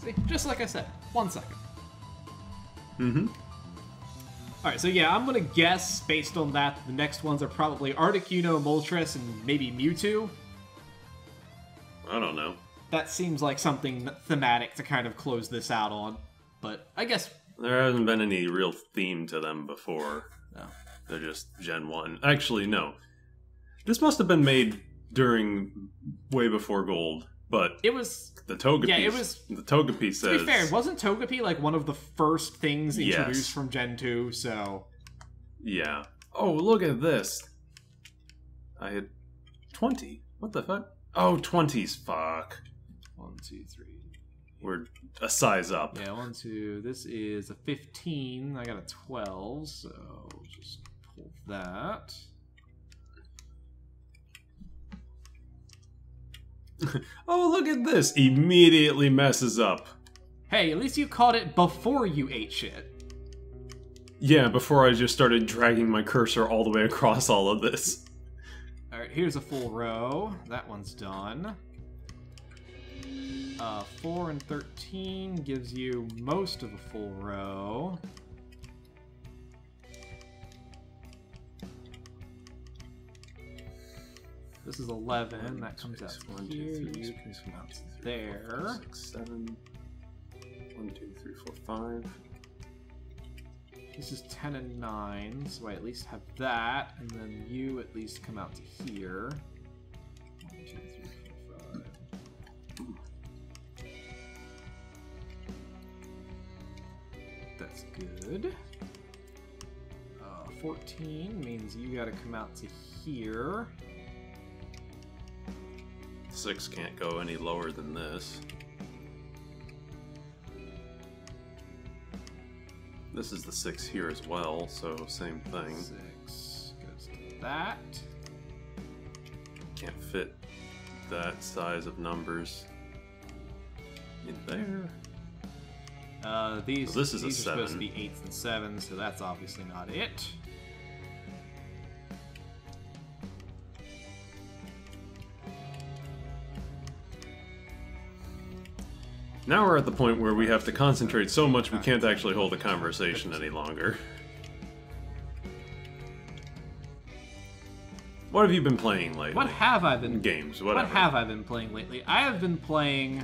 See, just like I said, 1 second. Mm-hmm. Alright, so yeah, I'm gonna guess, based on that, the next ones are probably Articuno, Moltres, and maybe Mewtwo. I don't know. That seems like something thematic to kind of close this out on. But I guess... There hasn't been any real theme to them before. No. They're just Gen 1. Actually, no. This must have been made during... way before Gold, but... It was... The Togepi. Yeah, it was... The Togepi says... To be fair, wasn't Togepi like one of the first things introduced Yes. from Gen 2, so... Yeah. Oh, look at this. I had 20. What the fuck? Oh, 20's fuck. 1, 2, 3. We're a size up. Yeah, 1, 2. This is a 15. I got a 12, so just pull that. Oh, look at this. Immediately messes up. Hey, at least you caught it before you ate shit. Yeah, before I just started dragging my cursor all the way across all of this. Alright, here's a full row. That one's done. 4 and 13 gives you most of a full row. This is 11. That comes out here. You can come out there. 6, 7. 1, 2, 3, 4, 5. This is 10 and 9, so I at least have that, and then you at least come out to here. 1, 2, 3, 4, 5. That's good. 14 means you gotta come out to here. 6 can't go any lower than this. This is the 6 here as well, so same thing. 6 goes to that. Can't fit that size of numbers in there. These, So this is these a are supposed to 7. be 8s and 7s, so that's obviously not it. Now we're at the point where we have to concentrate so much we can't actually hold a conversation any longer. What have you been playing lately? What have I been... Games, whatever. What have I been playing lately? I have been playing...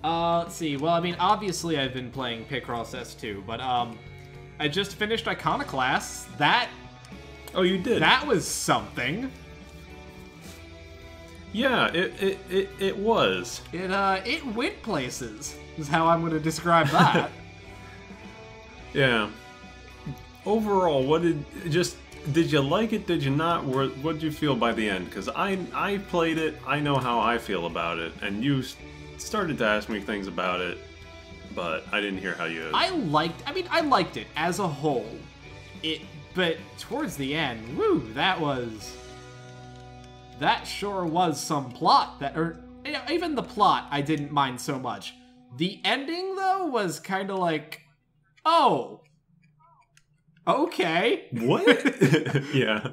let's see. Well, I mean, obviously I've been playing Picross S2, but, I just finished Iconoclast. That... Oh, you did? That was something. Yeah, it was. It went places, is how I'm gonna describe that. Yeah. Overall, did you like it, did you not? What did you feel by the end? Because I played it, I know how I feel about it, and you started to ask me things about it, but I didn't hear how you... I liked it as a whole. But towards the end, woo, that sure was some plot even the plot I didn't mind so much. The ending, though, was kind of like, oh, okay. What? Yeah.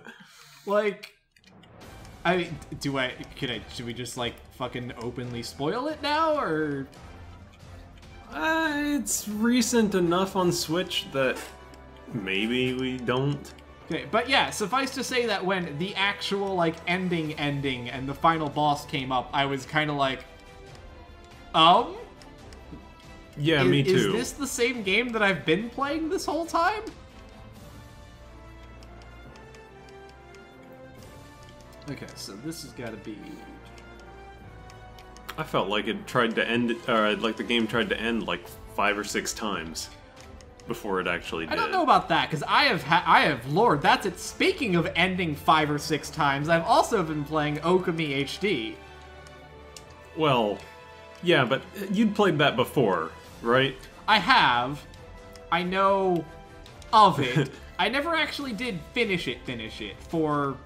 Like, should we just, like, fucking openly spoil it now, or? It's recent enough on Switch that maybe we don't. Okay, but yeah, suffice to say that when the actual, like, ending and the final boss came up, I was kind of like, Yeah, me too. Is this the same game that I've been playing this whole time? Okay, so this has got to be... I felt like it tried to end, or like the game tried to end like 5 or 6 times before it actually did. I don't know about that, because Lord, that's it. Speaking of ending 5 or 6 times, I've also been playing Okami HD. Well, yeah, but you'd played that before, right? I have. I know of it. I never actually did finish it for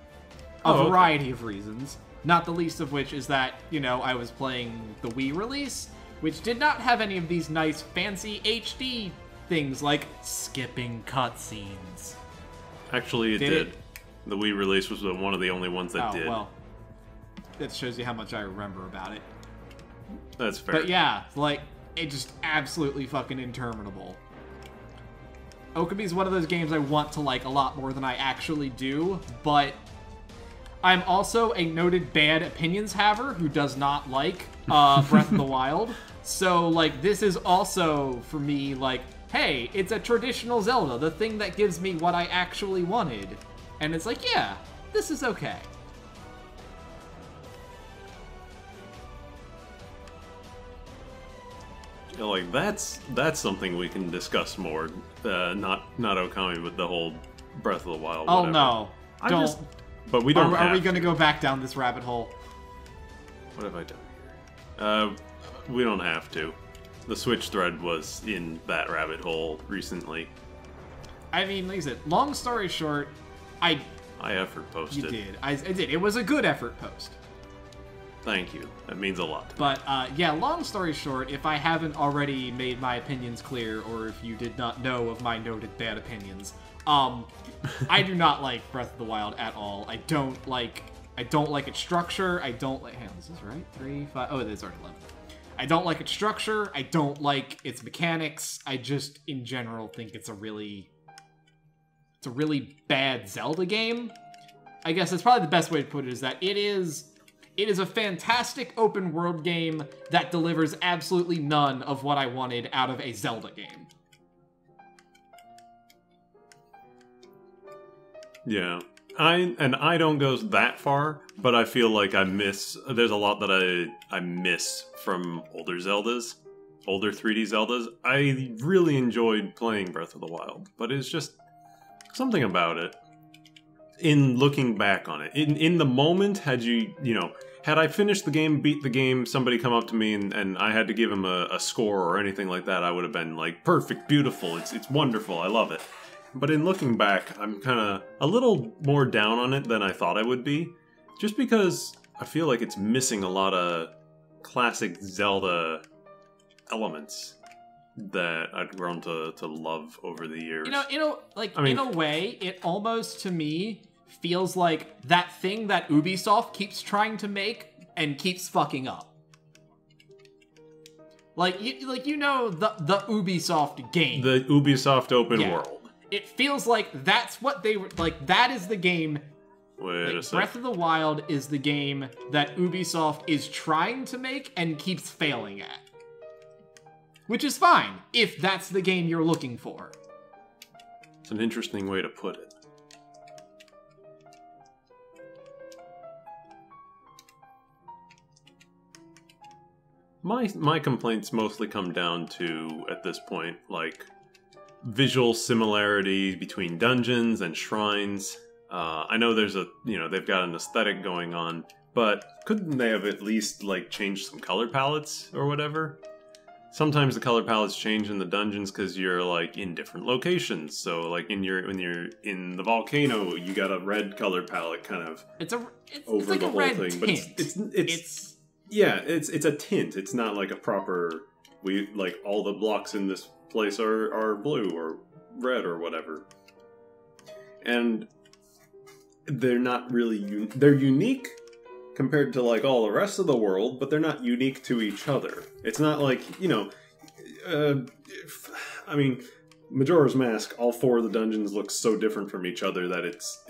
a variety of reasons. Not the least of which is that, you know, I was playing the Wii release, which did not have any of these nice, fancy HD things like skipping cutscenes. Actually, it did. The Wii release was one of the only ones that did. Well, that shows you how much I remember about it. That's fair. But yeah, like, it just absolutely fucking interminable. Okami is one of those games I want to like a lot more than I actually do, but I'm also a noted bad opinions haver who does not like Breath of the Wild. So, like, this is also, for me, like, hey, it's a traditional Zelda, the thing that gives me what I actually wanted. And it's like, yeah, this is okay. Like, that's something we can discuss more. Not Okami, but the whole Breath of the Wild. Oh, whatever. no. Don't. But we don't. Are we going to go back down this rabbit hole? What have I done here? We don't have to. The Switch thread was in that rabbit hole recently. I mean, like I said, long story short, I effort posted. You did. I did. It was a good effort post. Thank you. That means a lot. But, yeah, long story short, if I haven't already made my opinions clear, or if you did not know of my noted bad opinions, I do not like Breath of the Wild at all. I don't like its structure. I don't like... Hang on, this is right? 3, 5... Oh, it is already 11. I don't like its structure. I don't like its mechanics. I just, in general, think it's a really bad Zelda game. I guess that's probably the best way to put it, is that it is a fantastic open world game that delivers absolutely none of what I wanted out of a Zelda game. Yeah. I don't go that far, but I feel like there's a lot that I miss from older Zeldas, older 3D Zeldas. I really enjoyed playing Breath of the Wild, but it's just something about it. In looking back on it, in the moment, had I finished the game, beat the game, somebody come up to me and I had to give him a score or anything like that, I would have been like, perfect, beautiful, it's wonderful, I love it. But in looking back, I'm kind of a little more down on it than I thought I would be, just because I feel like it's missing a lot of classic Zelda elements that I've grown to love over the years. In a way, it almost, to me, feels like that thing that Ubisoft keeps trying to make and keeps fucking up. The Ubisoft game. The Ubisoft open world. It feels like that's what they were, like, that is the game. Wait a second. Breath of the Wild is the game that Ubisoft is trying to make and keeps failing at. Which is fine, if that's the game you're looking for. It's an interesting way to put it. My complaints mostly come down to, at this point, like, visual similarity between dungeons and shrines. I know there's they've got an aesthetic going on, but couldn't they have at least, like, changed some color palettes or whatever? Sometimes the color palettes change in the dungeons because you're, like, in different locations. So, like, when you're in the volcano, you got a red color palette kind of it's over like the a whole red thing. tint. But it's a tint. It's not like a proper, like, all the blocks in this place are blue or red or whatever. And they're not really they're unique compared to, like, all the rest of the world, but they're not unique to each other. It's not like, I mean, Majora's Mask, all 4 of the dungeons look so different from each other that it's,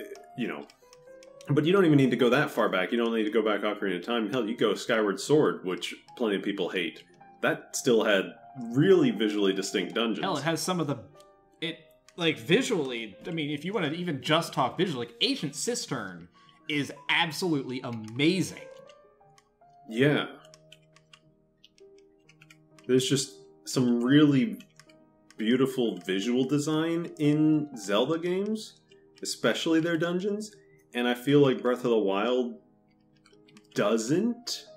but you don't even need to go that far back. You don't need to go back Ocarina of Time. Hell, you go Skyward Sword, which plenty of people hate. That still had really visually distinct dungeons. Hell, it has some of the... Like, visually, I mean, if you want to even just talk visually, like, Ancient Cistern is absolutely amazing. Yeah. There's just some really beautiful visual design in Zelda games, especially their dungeons, and I feel like Breath of the Wild doesn't,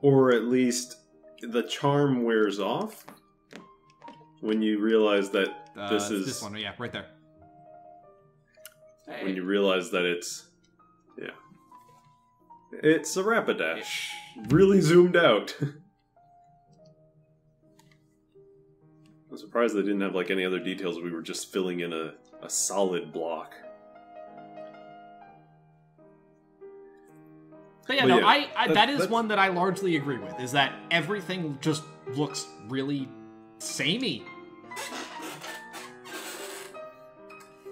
or at least the charm wears off when you realize that this one, yeah, right there. When you realize that it's a Rapidash. Really zoomed out. I'm surprised they didn't have, like, any other details. We were just filling in a solid block. But yeah, that is one that I largely agree with, is that everything just looks really samey.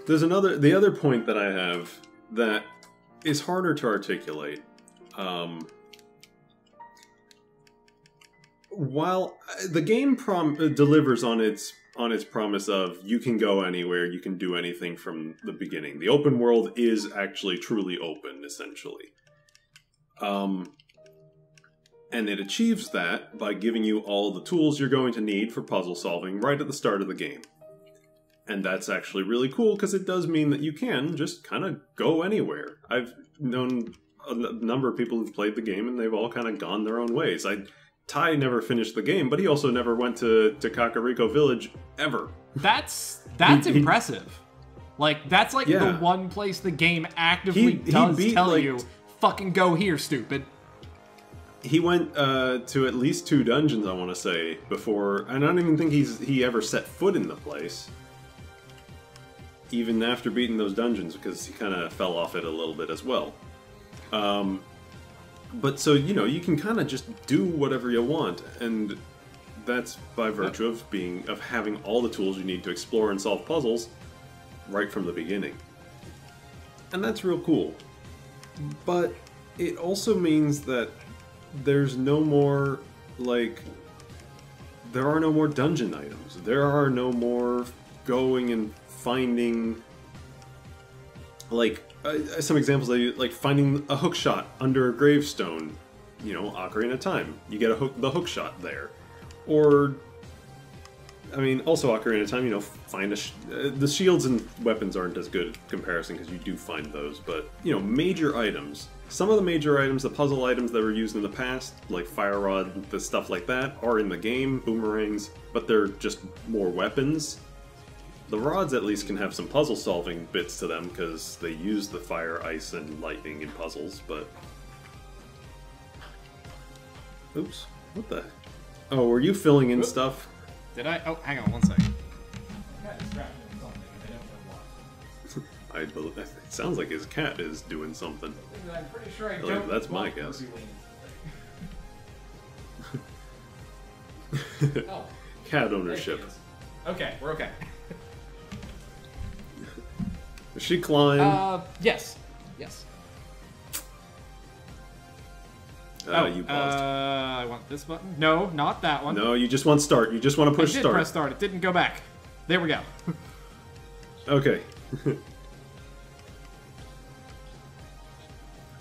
There's the other point that I have that is harder to articulate. While the game delivers on its promise of you can go anywhere, you can do anything from the beginning. The open world is actually truly open, essentially. And it achieves that by giving you all the tools you're going to need for puzzle solving right at the start of the game. And that's actually really cool, because it does mean that you can just kind of go anywhere. I've known a number of people who've played the game, and they've all kind of gone their own ways. Ty never finished the game, but he also never went to Kakariko Village, ever. That's impressive. Like, that's like the one place the game actively does tell you, fucking go here, stupid. He went to at least 2 dungeons, I want to say, before, and I don't even think he ever set foot in the place. Even after beating those dungeons, because he kind of fell off it a little bit as well. But so, you can kind of just do whatever you want, and that's by virtue of having all the tools you need to explore and solve puzzles right from the beginning. And that's real cool. But it also means that there's no more, there are no more dungeon items. There are no more going and finding, some examples like finding a hook shot under a gravestone, Ocarina of Time. You get the hook shot there. Or, also Ocarina of Time, find the shields and weapons aren't as good comparison because you do find those, but, major items. Some of the major items, the puzzle items that were used in the past, like Fire Rod, the stuff like that, are in the game, boomerangs, but they're just more weapons. The rods at least can have some puzzle-solving bits to them, because they use the fire, ice, and lightning in puzzles, but... Oops. What the... Oh, were you filling in stuff? Did I? Oh, hang on one second. It sounds like his cat is doing something. I'm pretty sure I don't. That's my guess. Oh. Cat ownership. Okay, we're okay. Does she climb? Yes. Yes. You paused. I want this button. No, not that one. No, you just want start. You just want to push start. I did press start. It didn't go back. There we go. Okay.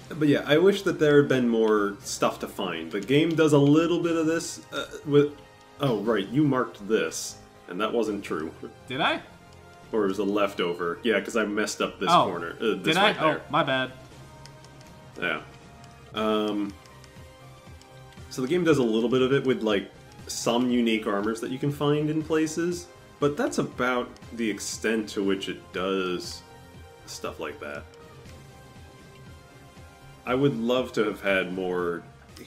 But yeah, I wish that there had been more stuff to find. The game does a little bit of this with... Oh, right, you marked this, and that wasn't true. Did I? Or it was a leftover. Yeah, because I messed up this corner. This did I? Right there. Oh, my bad. Yeah. So the game does a little bit of it with, some unique armors that you can find in places, but that's about the extent to which it does stuff like that. I would love to have had more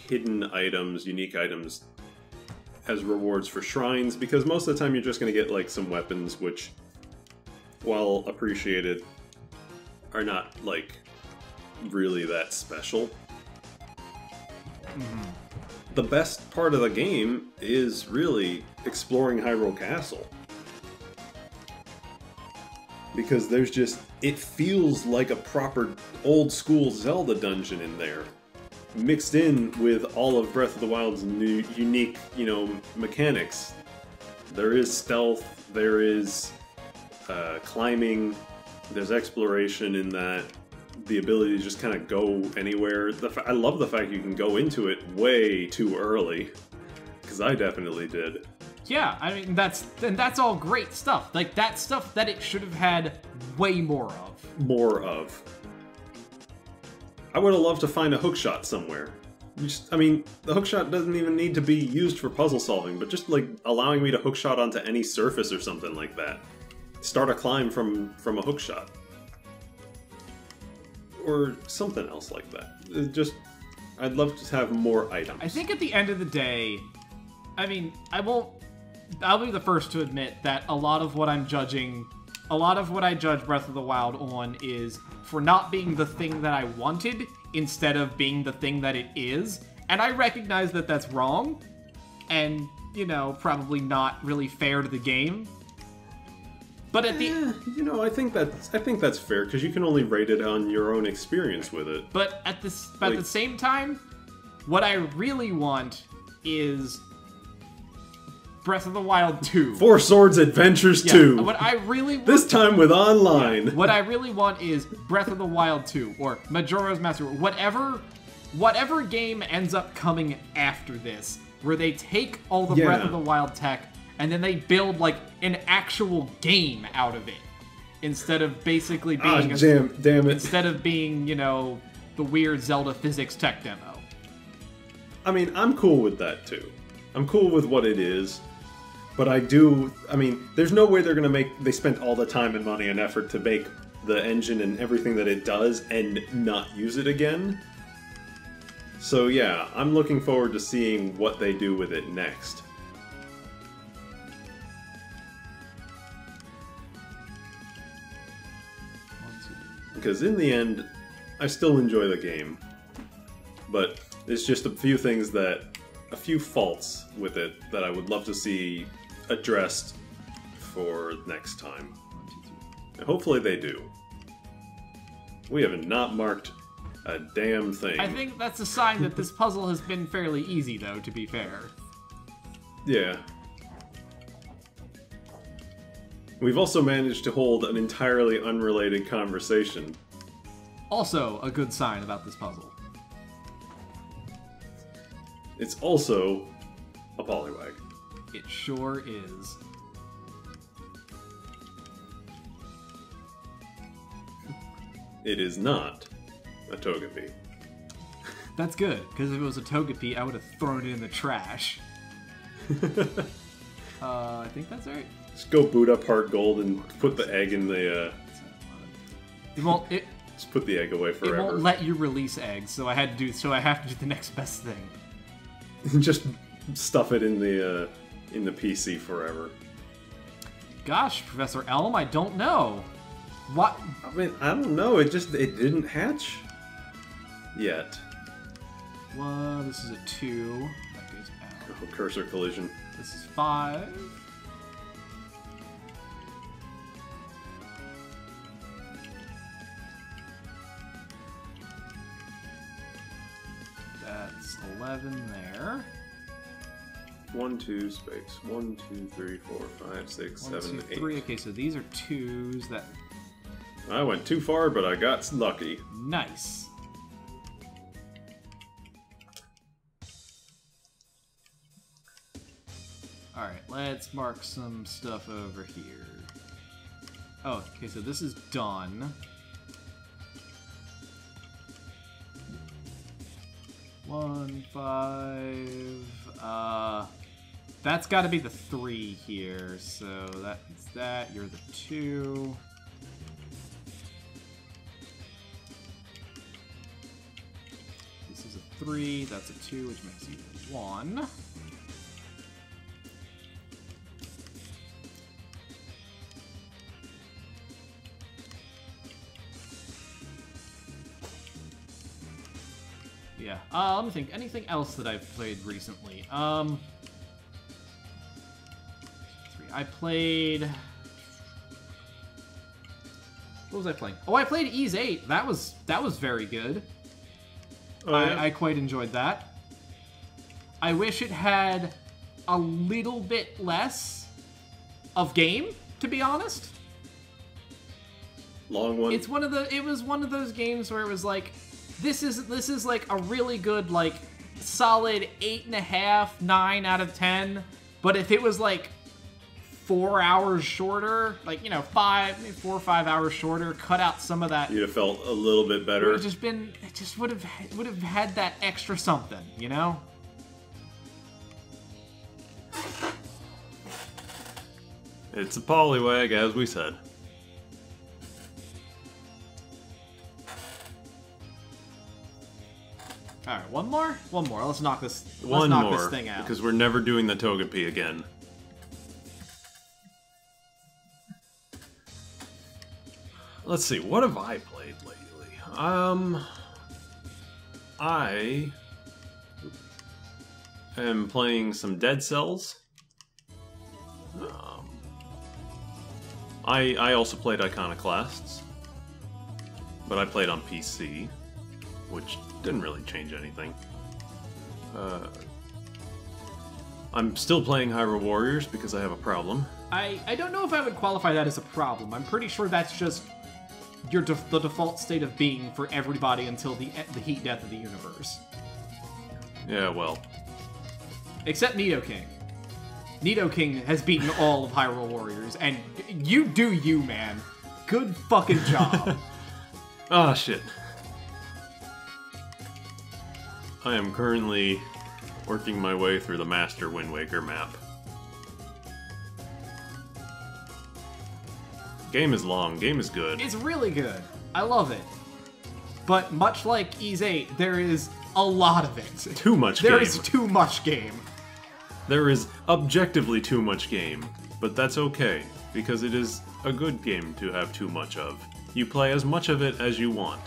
hidden items, unique items, as rewards for shrines, because most of the time you're just going to get, some weapons, which, while appreciated, are not, really that special. Mm-hmm. The best part of the game is really exploring Hyrule Castle. Because there's just... It feels like a proper old-school Zelda dungeon in there. Mixed in with all of Breath of the Wild's new, unique, mechanics. There is stealth, there is climbing, there's exploration in that. The ability to just kind of go anywhere. I love the fact you can go into it way too early. Because I definitely did. Yeah, that's all great stuff. That's stuff that it should have had way more of. I would have loved to find a hookshot somewhere. The hookshot doesn't even need to be used for puzzle solving, but just allowing me to hookshot onto any surface or something like that. Start a climb from a hookshot. Or something else like that. I'd love to have more items. I think at the end of the day, I'll be the first to admit that a lot of what I judge Breath of the Wild on is for not being the thing that I wanted, instead of being the thing that it is. And I recognize that that's wrong, and, you know, probably not really fair to the game. But at the you know, I think that's fair because you can only rate it on your own experience with it. But at the same time, what I really want is Breath of the Wild 2. Four Swords Adventures 2. What I really want, this time with online. Yeah, what I really want is Breath of the Wild 2 or Majora's Mask, whatever game ends up coming after this, where they take all the Breath of the Wild tech and then they build, like, an actual game out of it. Instead of basically being... damn it. Instead of being, you know, the weird Zelda physics tech demo. I mean, I'm cool with that, too. I'm cool with what it is. But I mean, there's no way they're gonna they spent all the time and money and effort to make the engine and everything that it does and not use it again. So yeah, I'm looking forward to seeing what they do with it next. Because in the end, I still enjoy the game, but there's just a few faults with it that I would love to see addressed for next time. And hopefully they do. We have not marked a damn thing. I think that's a sign that this puzzle has been fairly easy, though, to be fair. Yeah. We've also managed to hold an entirely unrelated conversation. Also a good sign about this puzzle. It's also a Poliwag. It sure is. It is not a Togepi. That's good, because if it was a Togepi, I would have thrown it in the trash. I think that's right. Just go boot up Heart Gold and put the egg in the, It won't... Just put the egg away forever. It won't let you release eggs, so I have to do the next best thing. Just stuff it in the PC forever. Gosh, Professor Elm, I don't know. What? I mean, I don't know. It didn't hatch yet. Well, this is a 2. That goes out. Oh, cursor collision. This is 5. That's 11 there. 1, 2, space. 1, 2, 3, 4, 5, 6, 7, 8. 3. Okay, so these are 2s that... I went too far, but I got lucky. Nice. Alright, let's mark some stuff over here. Oh, okay, so this is done. 1, 5... that's gotta be the 3 here, so that's that. You're the 2. This is a 3, that's a 2, which makes you 1. Yeah. Let me think. Anything else that I've played recently? 3. I played... What was I playing? Oh, I played Ys 8. That was very good. Oh, yeah? I quite enjoyed that. I wish it had a little bit less of game, to be honest. Long one. It was one of those games where it was like, this is like a really good, like, solid 8.5, 9 out of 10. But if it was like 4 hours shorter, like, you know, 4 or 5 hours shorter, cut out some of that. You'd have felt a little bit better. It would have had that extra something, you know? It's a Poliwag, as we said. Alright, one more? One more. Let's knock this thing out. Because we're never doing the Togepi again. Let's see, what have I played lately? I am playing some Dead Cells. I also played Iconoclasts, but I played on PC, which didn't really change anything. I'm still playing Hyrule Warriors because I have a problem. I don't know if I would qualify that as a problem. I'm pretty sure that's just the default state of being for everybody until the heat death of the universe. Yeah, well. Except Nidoking. Nidoking has beaten all of Hyrule Warriors, and you do you, man. Good fucking job. Ah, shit. I am currently working my way through the Master Wind Waker map. Game is long, game is good. It's really good. I love it. But much like Ys 8, there is a lot of it. Too much game. There is too much game. There is objectively too much game, but that's okay, because it is a good game to have too much of. You play as much of it as you want.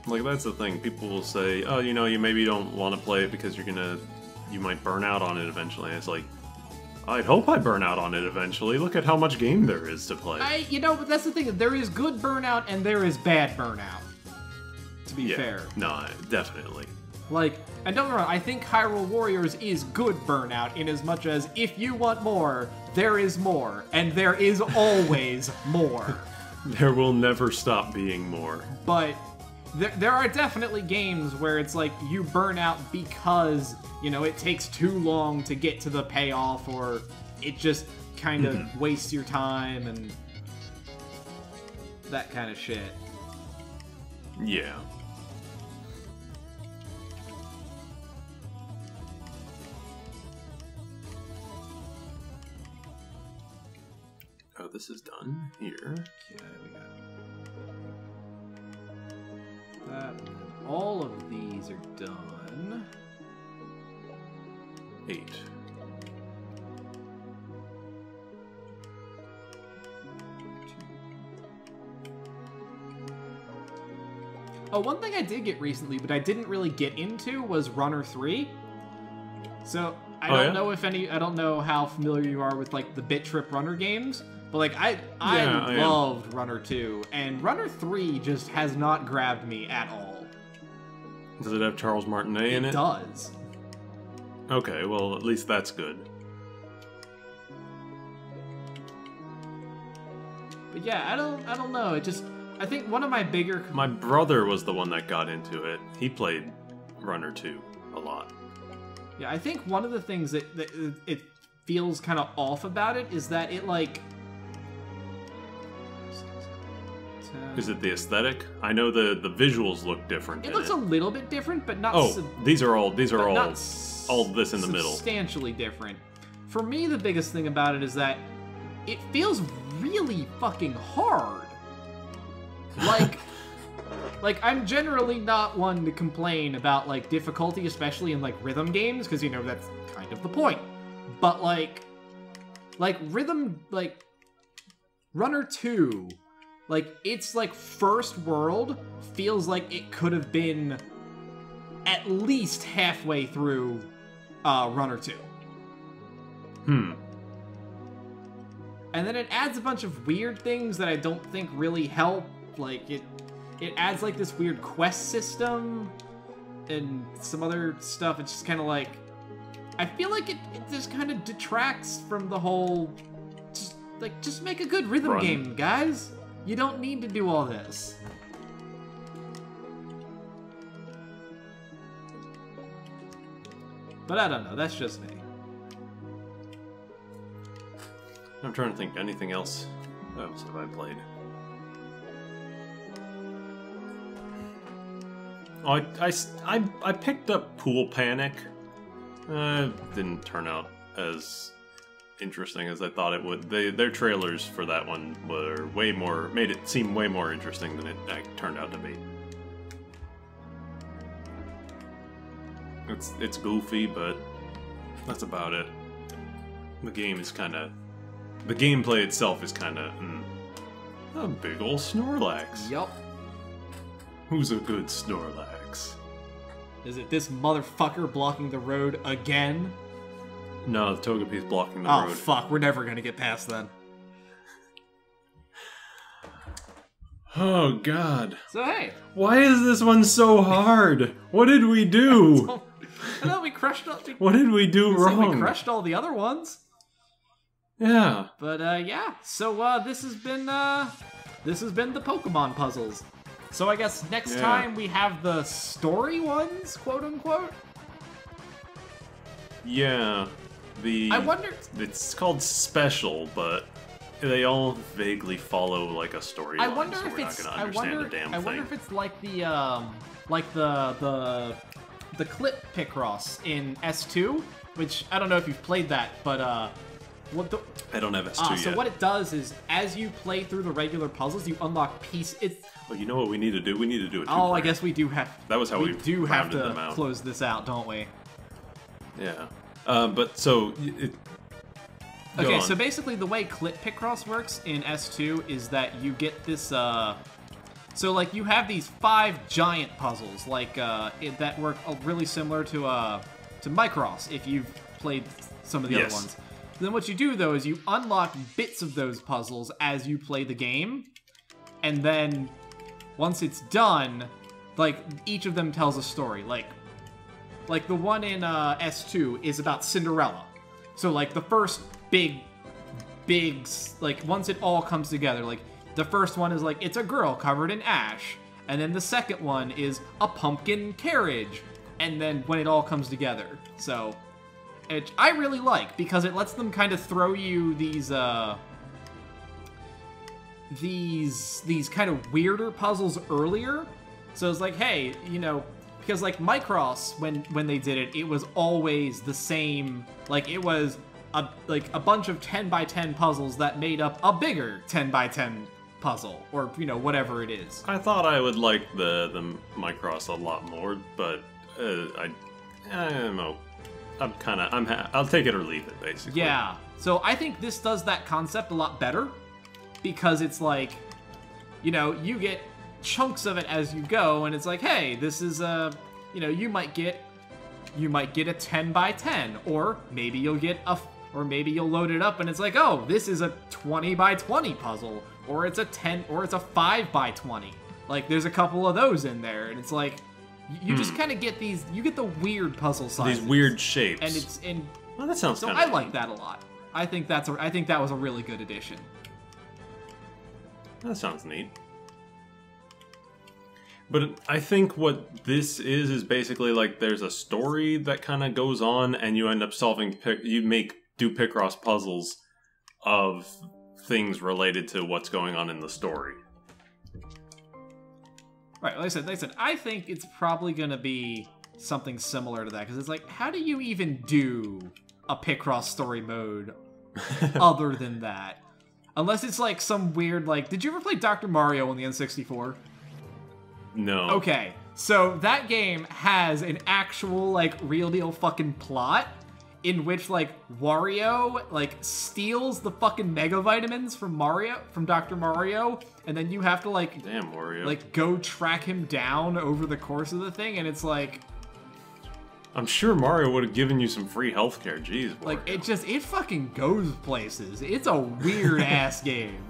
Like, that's the thing. People will say, oh, you know, you maybe don't want to play it because you might burn out on it eventually. And it's like, I'd hope I burn out on it eventually. Look at how much game there is to play. But that's the thing. There is good burnout and there is bad burnout. To be fair. No, definitely. Like, and don't get me wrong, I think Hyrule Warriors is good burnout in as much as if you want more, there is more. And there is always more. There will never stop being more. But there are definitely games where it's like you burn out because, you know, it takes too long to get to the payoff, or it just kind of wastes your time and that kind of shit. Yeah. Oh, this is done here. Okay, we got that. All of these are done. 8. Oh, one thing I did get recently, but I didn't really get into, was Runner 3. So, I don't know how familiar you are with, like, the Bit Trip Runner games, but, like, I loved Runner 2, and Runner 3 just has not grabbed me at all. Does it have Charles Martinet in it? It does. Okay, well, at least that's good. But yeah, I don't know, it just... I think one of my bigger... My brother was the one that got into it. He played Runner 2 a lot. Yeah, I think one of the things that it feels kind of off about it is that it, like... Is it the aesthetic? I know the visuals look different. It looks a little bit different, but not... these are all this in the middle. Substantially different. For me, the biggest thing about it is that it feels really fucking hard. Like, I'm generally not one to complain about, like, difficulty, especially in, like, rhythm games, because, you know, that's kind of the point. But, like, rhythm, like, Runner 2, like, its, like, first world feels like it could have been at least halfway through Runner 2. And then it adds a bunch of weird things that I don't think really help. Like, it adds, like, this weird quest system and some other stuff. It's just kind of like... I feel like it just kind of detracts from the whole... Just make a good rhythm game, guys. You don't need to do all this. But I don't know, that's just me. I'm trying to think anything else. What else have I played? Oh, I picked up Pool Panic. Didn't turn out as interesting as I thought it would. Their trailers for that one were made it seem way more interesting than it turned out to be. It's goofy, but that's about it. The gameplay itself is kind of A big ol' Snorlax. Yup. Who's a good Snorlax? Is it this motherfucker blocking the road again? No, the Togepi's blocking the Oh, road. fuck. We're never gonna get past then. Oh, God. So, hey. Why is this one so hard? What did we do? I thought we crushed all... What did we do wrong? We crushed all the other ones. Yeah. But, yeah. So, this has been the Pokemon puzzles. So I guess next time we have the story ones, quote-unquote? Yeah. I wonder... It's called Special, but they all vaguely follow, like, a storyline, I wonder so if we're not it's... gonna understand a damn thing. I wonder if it's like the clip Picross in S2, which, I don't know if you've played that, but, what the... I don't have S2 yet. So what it does is, as you play through the regular puzzles, you unlock pieces... Well, you know what we need to do? We need to do it. Oh, I guess we do have... That was how we do have rounded them to out. close this out, don't we? Yeah. But, so... Okay, so basically the way Clip Picross works in S2 is that you get this, So, like, you have these 5 giant puzzles, like, that work really similar to Micross, if you've played some of the other ones. Then what you do, though, is you unlock bits of those puzzles as you play the game, and then once it's done, like, each of them tells a story. Like the one in S2 is about Cinderella. So, like, the first big, like, once it all comes together, like, the first one is, like, it's a girl covered in ash. And then the second one is a pumpkin carriage. And then when it all comes together. So, which I really like, because it lets them kind of throw you these kind of weirder puzzles earlier. So it's like, hey, you know, because like Micross, when they did it, it was always the same. Like it was a bunch of 10x10 puzzles that made up a bigger 10x10 puzzle, or you know, whatever it is. I thought I would like the Micross a lot more, but I don't know. I'll take it or leave it, basically. Yeah. So I think this does that concept a lot better, because it's like, you know, you get chunks of it as you go, and it's like, hey, this is you know, you might get a 10x10, or maybe you'll get or maybe you'll load it up and it's like, oh, this is a 20x20 puzzle, or it's a 5x20. Like, there's a couple of those in there, and it's like, you just kind of get you get the weird puzzle sizes. These weird shapes. And it's in... Well, that sounds so kind of I like that a lot. I think that was a really good addition. That sounds neat. But I think what this is basically like there's a story that kind of goes on, and you end up solving... do Picross puzzles of things related to what's going on in the story. Right, like I said, I think it's probably going to be something similar to that, because it's like, how do you even do a Picross story mode other than that? Unless it's like some weird, like, did you ever play Dr. Mario on the N64? No. Okay, so that game has an actual, like, real deal fucking plot in which, like, Wario, like, steals the fucking Mega Vitamins from Dr. Mario, and then you have to, like... Damn, Wario. Like, go track him down over the course of the thing, and it's like... I'm sure Mario would have given you some free healthcare, jeez, Wario. Like, it fucking goes places. It's a weird-ass game.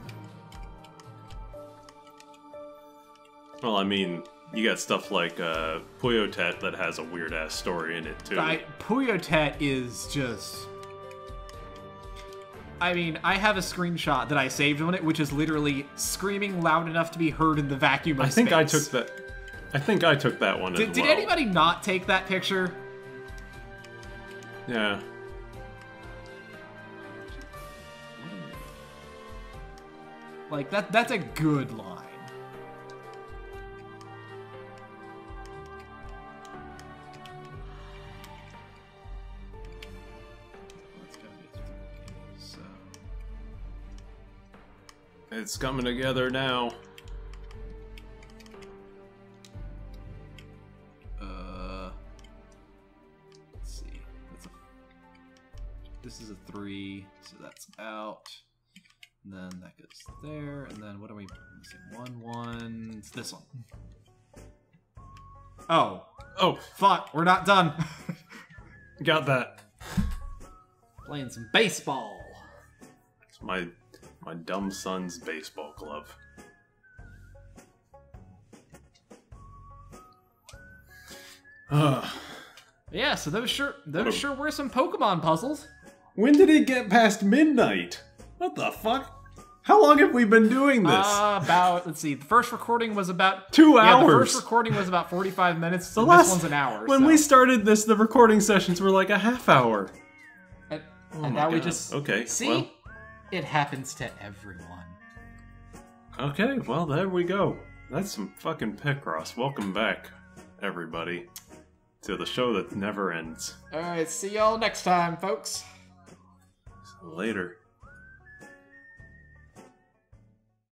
Well, I mean... You got stuff like Puyotet that has a weird-ass story in it, too. Puyotet is just... I mean, I have a screenshot that I saved on it, which is literally screaming loud enough to be heard in the vacuum of space. I think I took that one as well. Did anybody not take that picture? Yeah. Like, that's a good line. It's coming together now. Let's see. This is a 3, so that's out. And then that goes there, and then what are we missing? One. It's this one. Oh. Oh. Fuck, we're not done. Got that. Playing some baseball. It's my dumb son's baseball glove. Yeah, so those sure were some Pokemon puzzles. When did it get past midnight? What the fuck? How long have we been doing this? Let's see, the first recording was about 2 hours. Yeah, the first recording was about 45 minutes, so this one's an hour. When we started this, the recording sessions were like a half hour. And now we just... Okay, see? well. It happens to everyone. Okay, well, there we go. That's some fucking Picross. Welcome back, everybody, to the show that never ends. Alright, see y'all next time, folks. Later.